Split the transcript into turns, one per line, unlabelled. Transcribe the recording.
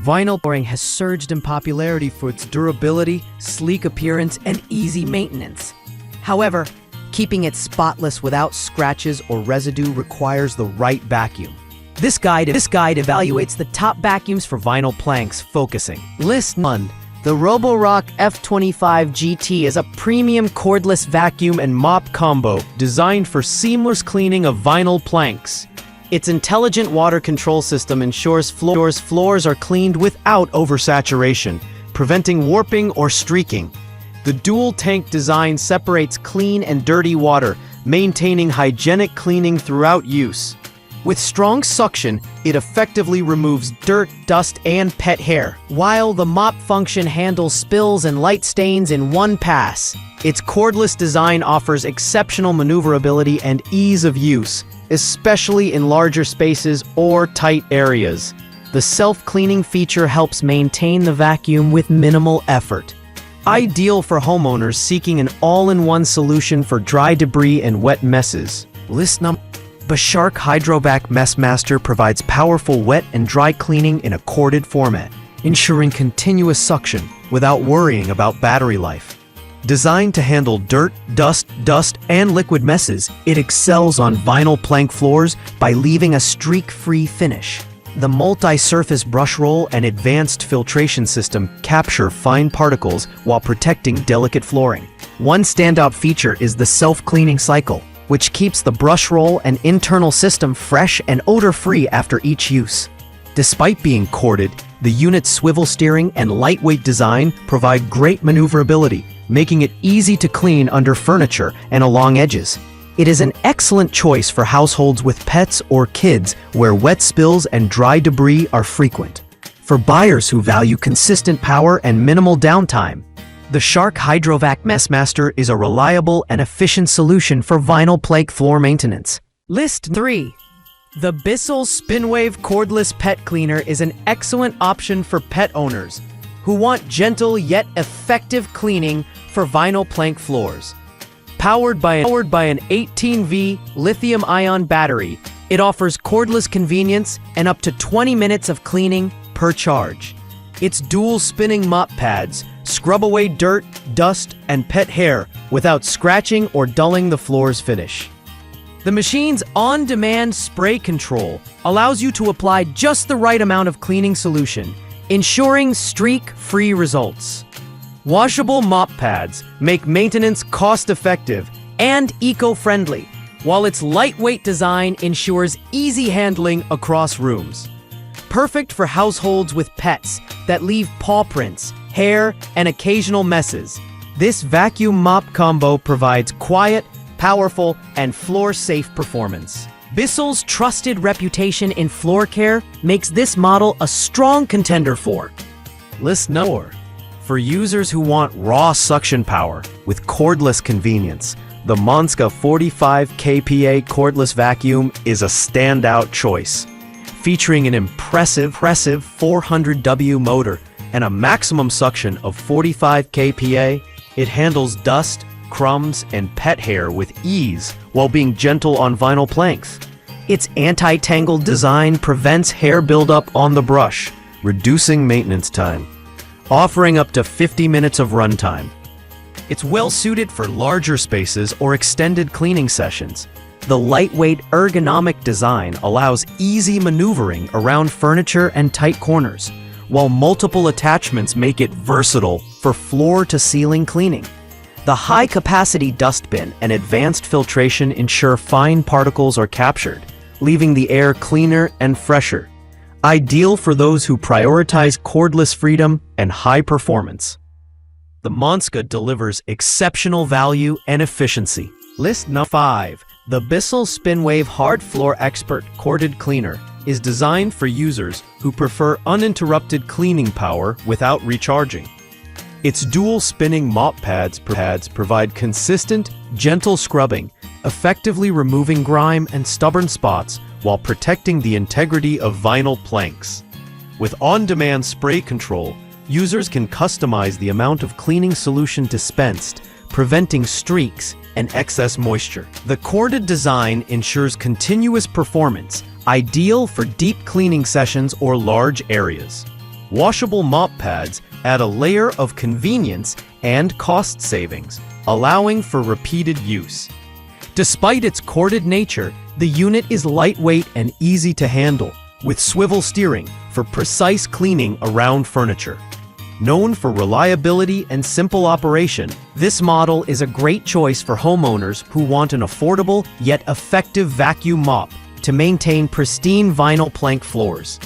Vinyl flooring has surged in popularity for its durability, sleek appearance, and easy maintenance. However, keeping it spotless without scratches or residue requires the right vacuum. This guide evaluates the top vacuums for vinyl planks, focusing. List 1. The Roborock F25 GT is a premium cordless vacuum and mop combo designed for seamless cleaning of vinyl planks. Its intelligent water control system ensures floors are cleaned without oversaturation, preventing warping or streaking. The dual-tank design separates clean and dirty water, maintaining hygienic cleaning throughout use. With strong suction, it effectively removes dirt, dust, and pet hair, while the mop function handles spills and light stains in one pass. Its cordless design offers exceptional maneuverability and ease of use, especially in larger spaces or tight areas. The self-cleaning feature helps maintain the vacuum with minimal effort. Ideal for homeowners seeking an all-in-one solution for dry debris and wet messes. List number. BISSELL HydroVac Messmaster provides powerful wet and dry cleaning in a corded format, ensuring continuous suction without worrying about battery life. Designed to handle dirt, dust, and liquid messes, it excels on vinyl plank floors by leaving a streak-free finish. The multi-surface brush roll and advanced filtration system capture fine particles while protecting delicate flooring. One standout feature is the self-cleaning cycle, which keeps the brush roll and internal system fresh and odor-free after each use. Despite being corded, the unit's swivel steering and lightweight design provide great maneuverability, making it easy to clean under furniture and along edges. It is an excellent choice for households with pets or kids where wet spills and dry debris are frequent. For buyers who value consistent power and minimal downtime, the Shark HydroVac Messmaster is a reliable and efficient solution for vinyl plank floor maintenance. List 3. The BISSELL SpinWave Cordless Pet Cleaner is an excellent option for pet owners who want gentle yet effective cleaning for vinyl plank floors. Powered by an 18V lithium-ion battery, it offers cordless convenience and up to 20 minutes of cleaning per charge. Its dual spinning mop pads scrub away dirt, dust, and pet hair without scratching or dulling the floor's finish. The machine's on-demand spray control allows you to apply just the right amount of cleaning solution, ensuring streak-free results. Washable mop pads make maintenance cost-effective and eco-friendly, while its lightweight design ensures easy handling across rooms. Perfect for households with pets that leave paw prints, hair, and occasional messes. This vacuum mop combo provides quiet, powerful, and floor-safe performance. Bissell's trusted reputation in floor care makes this model a strong contender for. List number. For users who want raw suction power with cordless convenience, the MONSGA 45 kPa cordless vacuum is a standout choice. Featuring an impressive 400W motor and a maximum suction of 45 kPa, it handles dust, crumbs, and pet hair with ease while being gentle on vinyl planks. Its anti-tangle design prevents hair buildup on the brush, reducing maintenance time, offering up to 50 minutes of runtime. It's well-suited for larger spaces or extended cleaning sessions. The lightweight, ergonomic design allows easy maneuvering around furniture and tight corners, while multiple attachments make it versatile for floor-to-ceiling cleaning. The high-capacity dustbin and advanced filtration ensure fine particles are captured, leaving the air cleaner and fresher. Ideal for those who prioritize cordless freedom and high performance. The MONSGA delivers exceptional value and efficiency. List number 5. The Bissell SpinWave Hard Floor Expert Corded Cleaner is designed for users who prefer uninterrupted cleaning power without recharging. Its dual spinning mop pads provide consistent, gentle scrubbing, effectively removing grime and stubborn spots while protecting the integrity of vinyl planks. With on-demand spray control, users can customize the amount of cleaning solution dispensed, preventing streaks and excess moisture. The corded design ensures continuous performance, ideal for deep cleaning sessions or large areas.
Washable mop pads add a layer of convenience and cost savings, allowing for repeated use. Despite its corded nature, the unit is lightweight and easy to handle, with swivel steering for precise cleaning around furniture. Known for reliability and simple operation, this model is a great choice for homeowners who want an affordable yet effective vacuum mop to maintain pristine vinyl plank floors.